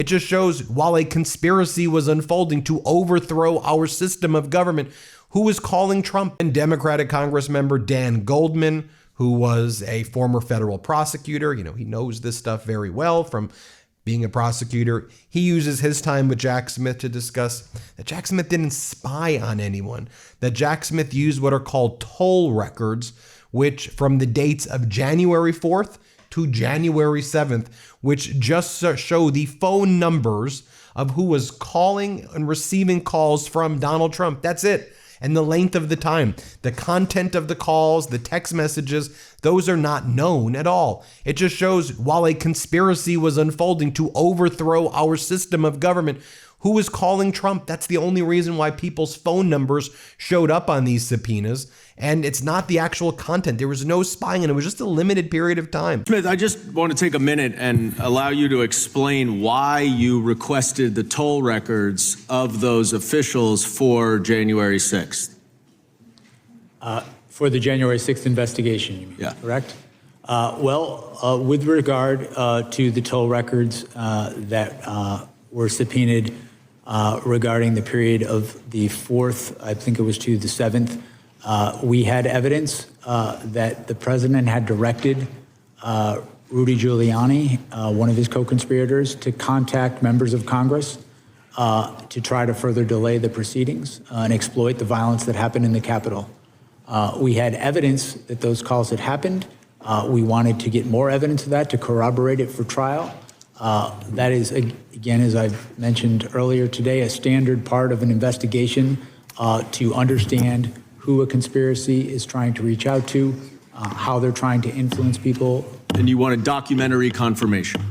just shows while a conspiracy was unfolding to overthrow our system of government, who was calling Trump? And Democratic Congress member Dan Goldman, who was a former federal prosecutor, he knows this stuff very well from being a prosecutor. He uses his time with Jack Smith to discuss that Jack Smith didn't spy on anyone, that Jack Smith used what are called toll records, which from the dates of January 4th to January 7th, which just show the phone numbers of who was calling and receiving calls from Donald Trump. That's it. And the length of the time, the content of the calls, the text messages, those are not known at all. It just shows while a conspiracy was unfolding to overthrow our system of government, who was calling Trump? That's the only reason why people's phone numbers showed up on these subpoenas. And it's not the actual content. There was no spying, and it was just a limited period of time. Smith, I just want to take a minute and allow you to explain why you requested the toll records of those officials for January 6th. For the January 6th investigation, you mean, yeah. Correct? With regard to the toll records that were subpoenaed regarding the period of the 4th, I think it was to the 7th, we had evidence that the president had directed Rudy Giuliani, one of his co-conspirators, to contact members of Congress to try to further delay the proceedings and exploit the violence that happened in the Capitol. We had evidence that those calls had happened. We wanted to get more evidence of that to corroborate it for trial. That is, again, as I've mentioned earlier today, a standard part of an investigation to understand who a conspiracy is trying to reach out to, how they're trying to influence people. And you want a documentary confirmation?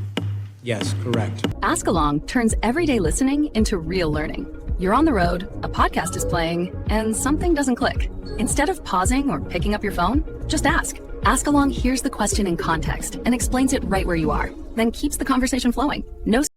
Yes, correct. Ask Along turns everyday listening into real learning. You're on the road, a podcast is playing, and something doesn't click. Instead of pausing or picking up your phone, just ask. Ask Along hears the question in context and explains it right where you are, then keeps the conversation flowing. No